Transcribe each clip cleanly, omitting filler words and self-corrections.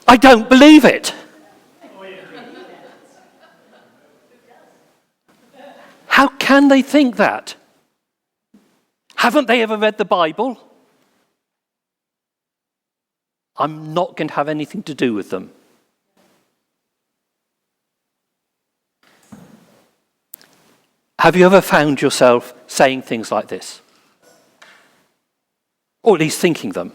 I don't believe it. How can they think that? Haven't they ever read the Bible? I'm not going to have anything to do with them. Have you ever found yourself saying things like this? Or at least thinking them?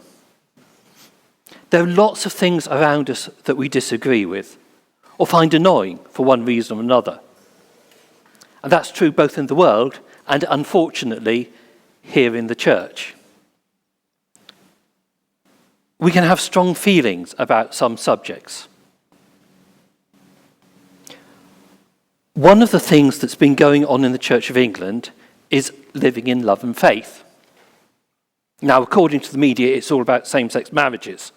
There are lots of things around us that we disagree with or find annoying for one reason or another. And that's true both in the world and, unfortunately, here in the church. We can have strong feelings about some subjects. One of the things that's been going on in the Church of England is living in love and faith. Now, according to the media, it's all about same-sex marriages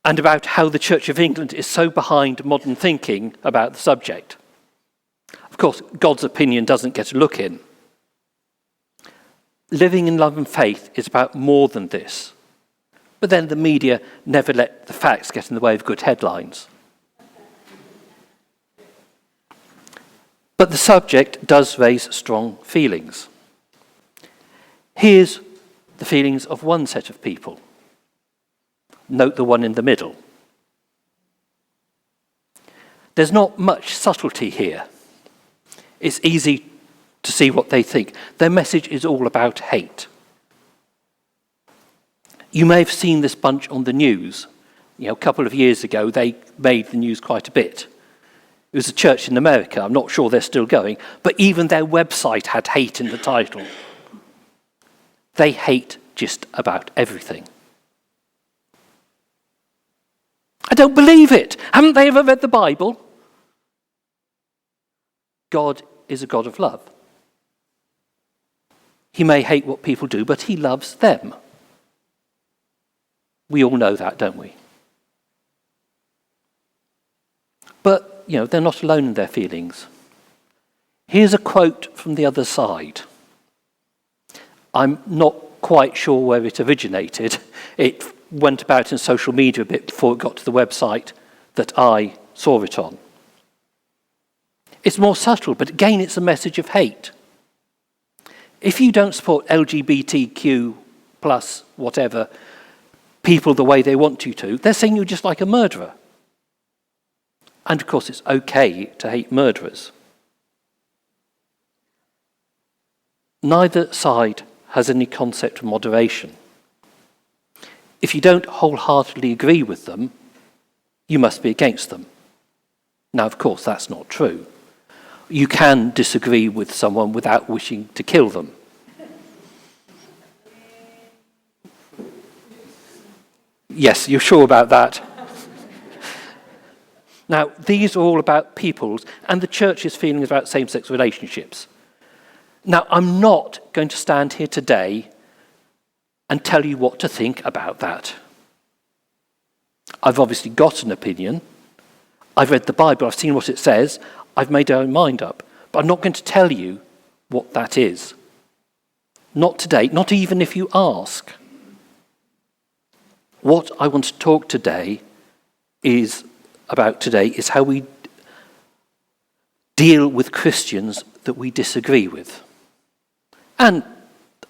and about how the Church of England is so behind modern thinking about the subject. Of course, God's opinion doesn't get a look in. Living in love and faith is about more than this. But then the media never let the facts get in the way of good headlines. But the subject does raise strong feelings. Here's the feelings of one set of people. Note the one in the middle. There's not much subtlety here. It's easy to see what they think. Their message is all about hate. You may have seen this bunch on the news. A couple of years ago, they made the news quite a bit. It was a church in America. I'm not sure they're still going, but even their website had hate in the title. They hate just about everything. I don't believe it. Haven't they ever read the Bible? God is a God of love. He may hate what people do, but he loves them. We all know that, don't we? But, they're not alone in their feelings. Here's a quote from the other side. I'm not quite sure where it originated. It went about in social media a bit before it got to the website that I saw it on. It's more subtle, but again, it's a message of hate. If you don't support LGBTQ plus whatever people the way they want you to, they're saying you're just like a murderer. And of course, it's okay to hate murderers. Neither side has any concept of moderation. If you don't wholeheartedly agree with them, you must be against them. Now, of course, that's not true. You can disagree with someone without wishing to kill them. Yes, you're sure about that? Now, these are all about people's and the church's feelings about same-sex relationships. Now, I'm not going to stand here today and tell you what to think about that. I've obviously got an opinion. I've read the Bible. I've seen what it says. I've made my own mind up. But I'm not going to tell you what that is. Not today, not even if you ask. What I want to talk about today is how we deal with Christians that we disagree with. And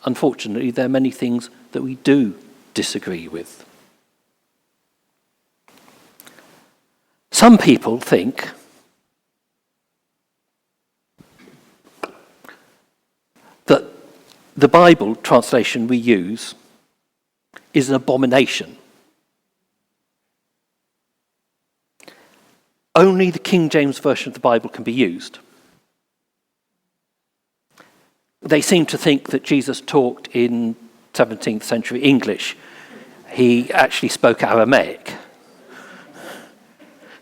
unfortunately, there are many things that we do disagree with. Some people think that the Bible translation we use is an abomination. Only the King James Version of the Bible can be used. They seem to think that Jesus talked in 17th century English. He actually spoke Aramaic.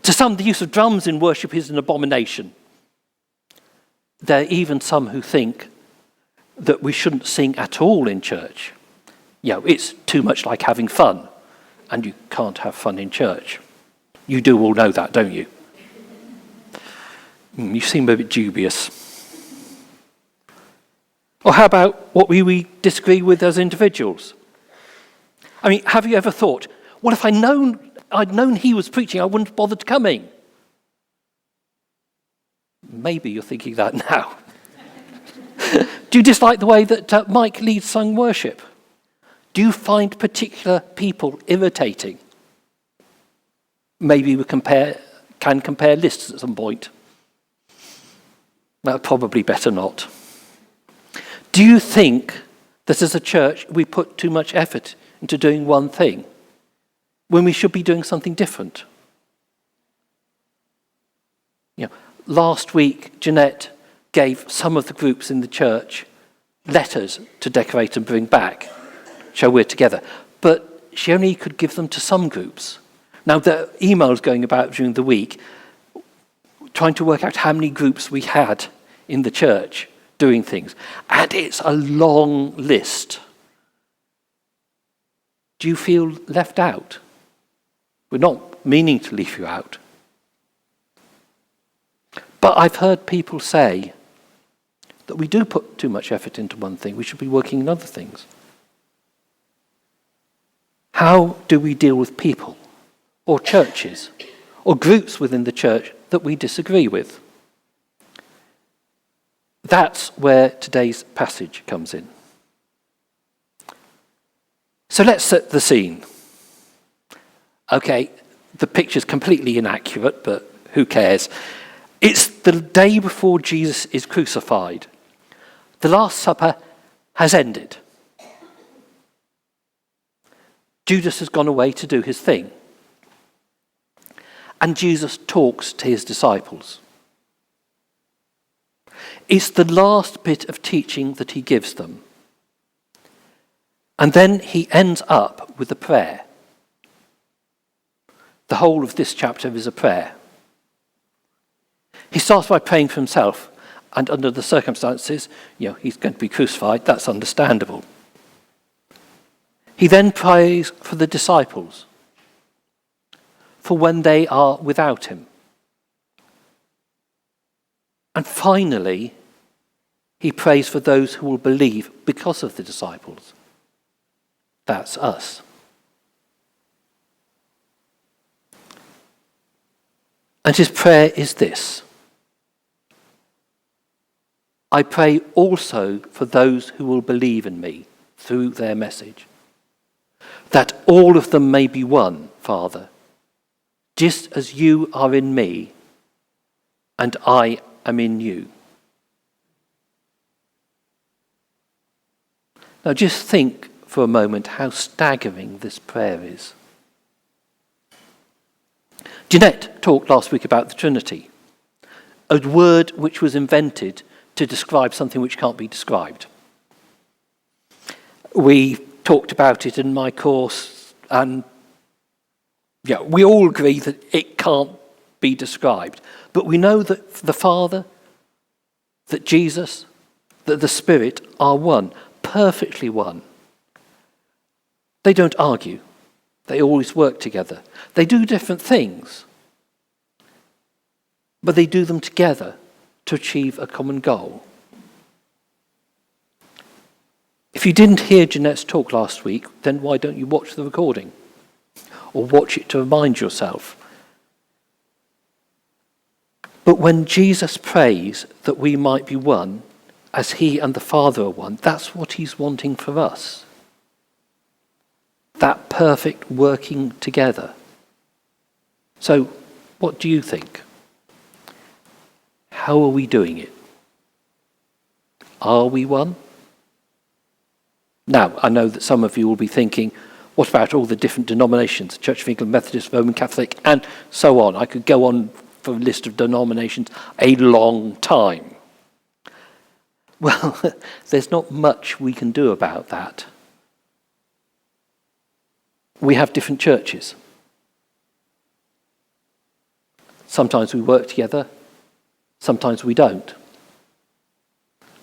To some, the use of drums in worship is an abomination. There are even some who think that we shouldn't sing at all in church. It's too much like having fun, and you can't have fun in church. You do all know that, don't you? You seem a bit dubious. Or how about what we disagree with as individuals? Have you ever thought, Well, if I'd known he was preaching, I wouldn't have bothered coming. Maybe you're thinking that now. Do you dislike the way that Mike leads sung worship? Do you find particular people irritating? Maybe we can compare lists at some point. Well, probably better not. Do you think that as a church we put too much effort into doing one thing when we should be doing something different? Last week, Jeanette gave some of the groups in the church letters to decorate and bring back, show we're together. But she only could give them to some groups. Now, there are emails going about during the week trying to work out how many groups we had in the church doing things. And it's a long list. Do you feel left out? We're not meaning to leave you out. But I've heard people say that we do put too much effort into one thing. We should be working in other things. How do we deal with people or churches or groups within the church that we disagree with? That's where today's passage comes in. So let's set the scene. Okay, the picture's completely inaccurate, but who cares? It's the day before Jesus is crucified. The Last Supper has ended. Judas has gone away to do his thing. And Jesus talks to his disciples. It's the last bit of teaching that he gives them. And then he ends up with a prayer. The whole of this chapter is a prayer. He starts by praying for himself, and under the circumstances, he's going to be crucified, that's understandable. He then prays for the disciples, for when they are without him. And finally, he prays for those who will believe because of the disciples. That's us. And his prayer is this: I pray also for those who will believe in me through their message, that all of them may be one, Father, just as you are in me and I am in you. Now just think for a moment how staggering this prayer is. Jeanette talked last week about the Trinity, a word which was invented to describe something which can't be described. We talked about it in my course, and we all agree that it can't be described. But we know that the Father, that Jesus, that the Spirit are one, perfectly one. They don't argue. They always work together. They do different things, but they do them together to achieve a common goal. If you didn't hear Jeanette's talk last week, then why don't you watch the recording? Or watch it to remind yourself. But when Jesus prays that we might be one, as he and the Father are one, that's what he's wanting for us. That perfect working together. So, what do you think? How are we doing it? Are we one? Now, I know that some of you will be thinking, what about all the different denominations, Church of England, Methodist, Roman Catholic, and so on? I could go on for a list of denominations a long time. Well, there's not much we can do about that. We have different churches. Sometimes we work together, sometimes we don't.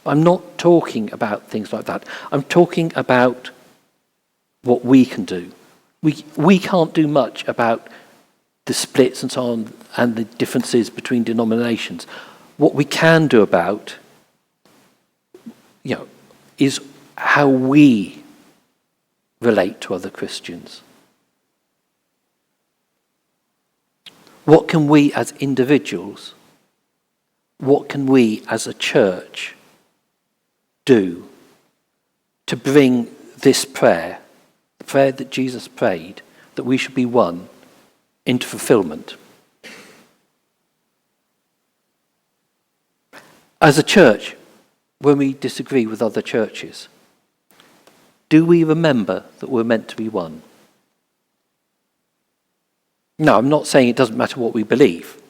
I'm not talking about things like that. I'm talking about what we can do. We can't do much about the splits and so on and the differences between denominations. What we can do about, is how we relate to other Christians. What can we as individuals, what can we as a church do to bring this prayer, the prayer that Jesus prayed, that we should be one, into fulfillment? As a church, when we disagree with other churches, do we remember that we're meant to be one? No, I'm not saying it doesn't matter what we believe.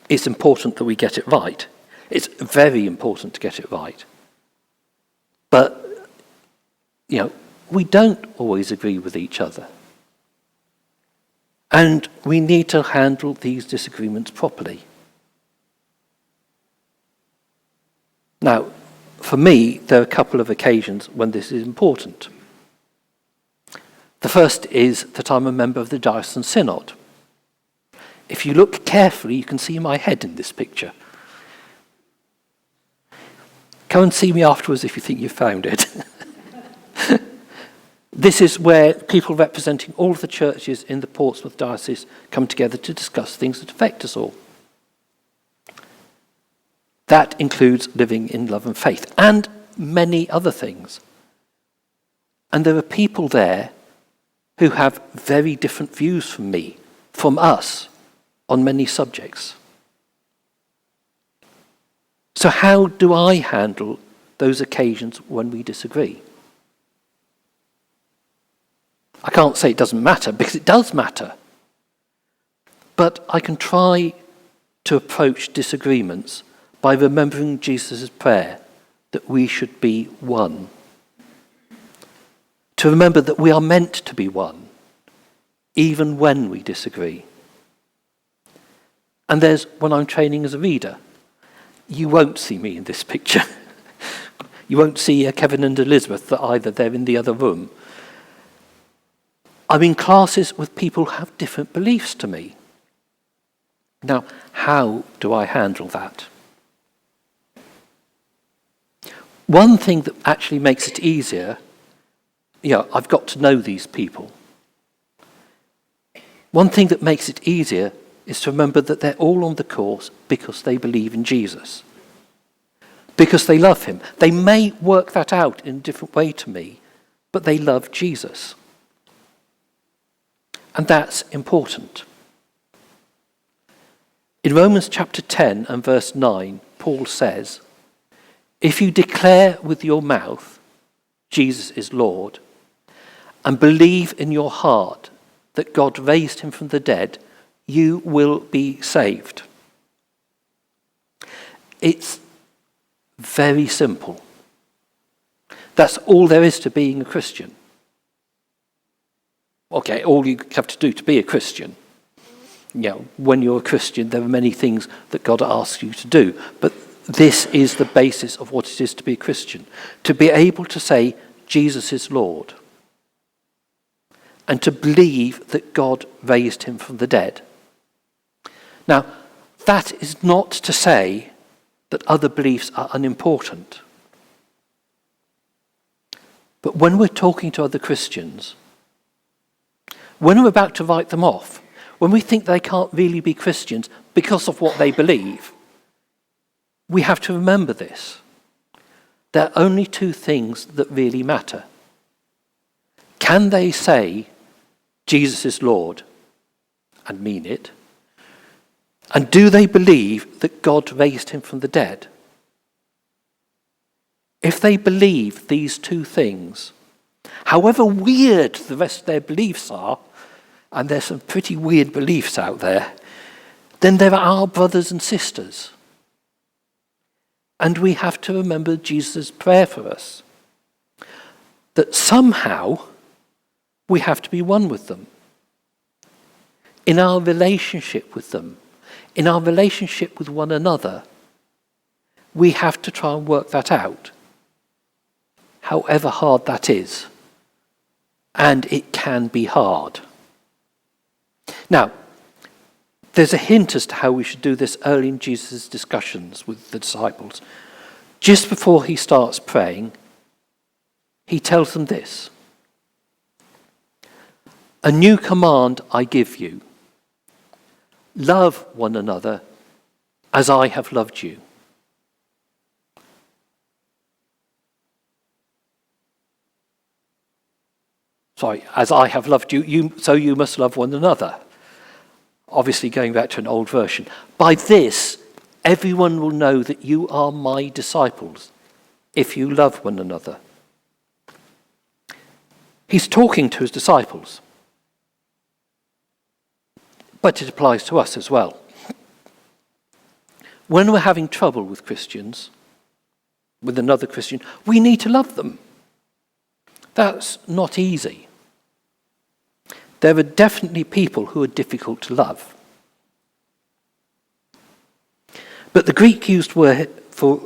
It's important that we get it right. It's very important to get it right. But, we don't always agree with each other. And we need to handle these disagreements properly. Now, for me, there are a couple of occasions when this is important. The first is that I'm a member of the Diocesan Synod. If you look carefully, you can see my head in this picture. Come and see me afterwards if you think you've found it. This is where people representing all of the churches in the Portsmouth Diocese come together to discuss things that affect us all. That includes living in love and faith, and many other things. And there are people there who have very different views from us, on many subjects. So how do I handle those occasions when we disagree? I can't say it doesn't matter, because it does matter. But I can try to approach disagreements by remembering Jesus' prayer that we should be one. To remember that we are meant to be one, even when we disagree. And there's when I'm training as a reader. You won't see me in this picture. You won't see Kevin and Elizabeth either. They're in the other room. I'm in classes with people who have different beliefs to me. Now, how do I handle that? One thing that actually makes it easier, I've got to know these people. One thing that makes it easier is to remember that they're all on the course because they believe in Jesus, because they love him. They may work that out in a different way to me, but they love Jesus. And that's important. In Romans chapter 10 and verse 9, Paul says, "If you declare with your mouth Jesus is Lord, and believe in your heart that God raised him from the dead, you will be saved." It's very simple. That's all there is to being a Christian. Okay, all you have to do to be a Christian. When you're a Christian, there are many things that God asks you to do. But this is the basis of what it is to be a Christian. To be able to say, Jesus is Lord. And to believe that God raised him from the dead. Now, that is not to say that other beliefs are unimportant. But when we're talking to other Christians, when we're about to write them off, when we think they can't really be Christians because of what they believe, we have to remember this. There are only two things that really matter. Can they say, Jesus is Lord, and mean it? And do they believe that God raised him from the dead? If they believe these two things, however weird the rest of their beliefs are, and there's some pretty weird beliefs out there, then there are our brothers and sisters. And we have to remember Jesus' prayer for us, that somehow we have to be one with them. In our relationship with them, in our relationship with one another, we have to try and work that out, however hard that is. And it can be hard. Now, there's a hint as to how we should do this early in Jesus' discussions with the disciples. Just before he starts praying, he tells them this: "A new command I give you, Love one another as I have loved you. Sorry, as I have loved you, so you must love one another. Obviously going back to an old version. By this, everyone will know that you are my disciples, if you love one another. He's talking to his disciples. But it applies to us as well. When we're having trouble with Christians, with another Christian, we need to love them. That's not easy. There are definitely people who are difficult to love. But the Greek used word for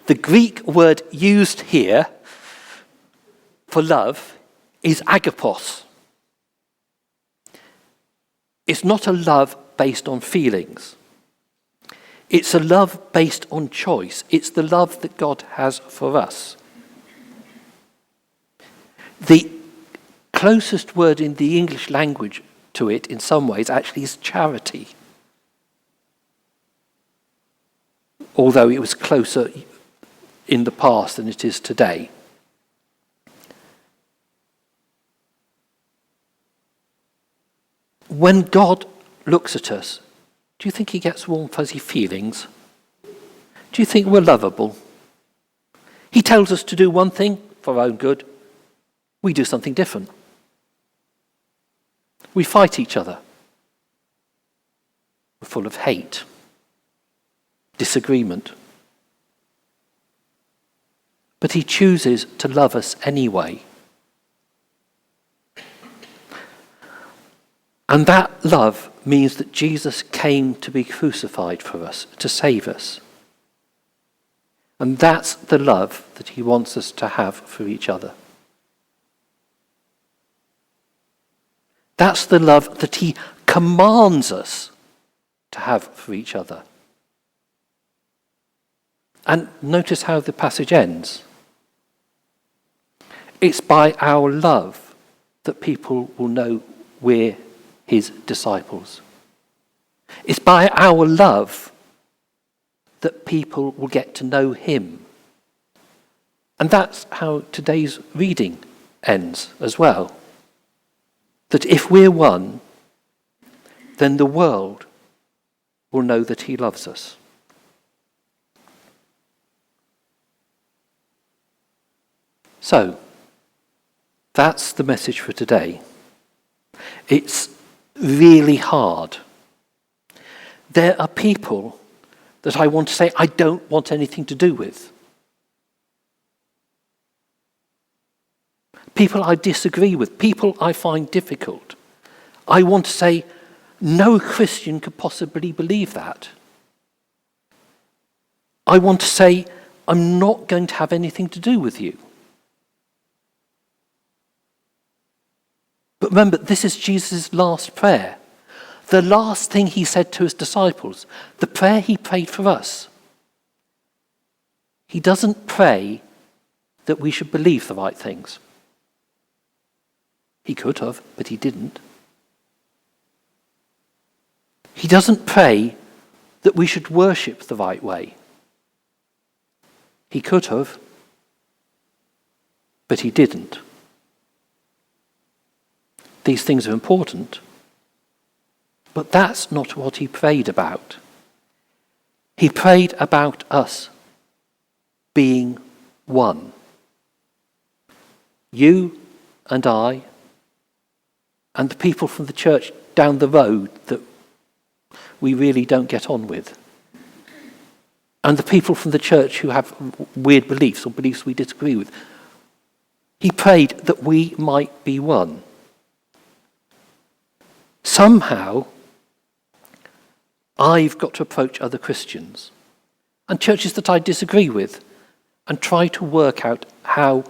the Greek word used here for love is agapos. It's not a love based on feelings. It's a love based on choice. It's the love that God has for us. The closest word in the English language to it, in some ways, actually is charity. Although it was closer in the past than it is today. When God looks at us, do you think he gets warm, fuzzy feelings? Do you think we're lovable? He tells us to do one thing for our own good. We do something different. We fight each other. We're full of hate, disagreement. But he chooses to love us anyway. And that love means that Jesus came to be crucified for us, to save us. And that's the love that he wants us to have for each other. That's the love that he commands us to have for each other. And notice how the passage ends. It's by our love that people will know we're his disciples. It's by our love that people will get to know him. And that's how today's reading ends as well. That if we're one, then the world will know that he loves us. So, that's the message for today. It's really hard. There are people that I want to say I don't want anything to do with. People I disagree with, people I find difficult. I want to say no Christian could possibly believe that. I want to say I'm not going to have anything to do with you. But remember, this is Jesus' last prayer. The last thing he said to his disciples, the prayer he prayed for us. He doesn't pray that we should believe the right things. He could have, but he didn't. He doesn't pray that we should worship the right way. He could have, but he didn't. These things are important, but that's not what he prayed about. He prayed about us being one. You and I, and the people from the church down the road that we really don't get on with. And the people from the church who have weird beliefs or beliefs we disagree with. He prayed that we might be one. Somehow, I've got to approach other Christians and churches that I disagree with and try to work out how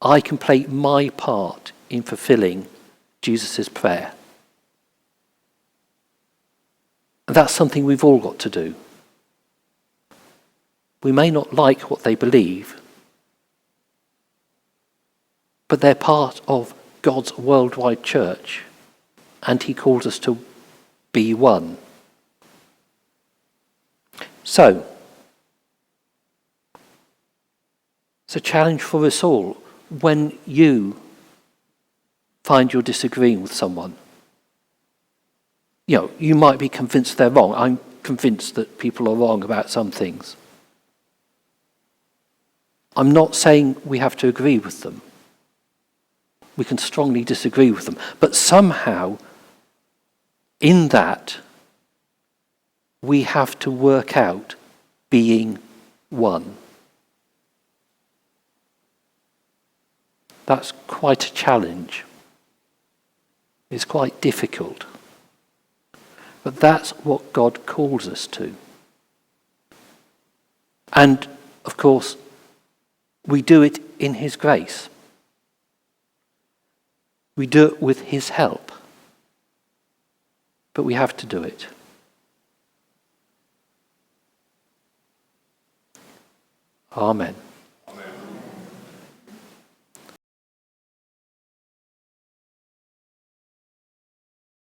I can play my part in fulfilling Jesus' prayer. And that's something we've all got to do. We may not like what they believe, but they're part of God's worldwide church, and he calls us to be one. So, it's a challenge for us all when you find you're disagreeing with someone. You might be convinced they're wrong. I'm convinced that people are wrong about some things. I'm not saying we have to agree with them. We can strongly disagree with them. But somehow, in that, we have to work out being one. That's quite a challenge. It's quite difficult. But that's what God calls us to. And, of course, we do it in his grace. We do it with his help. But we have to do it. Amen.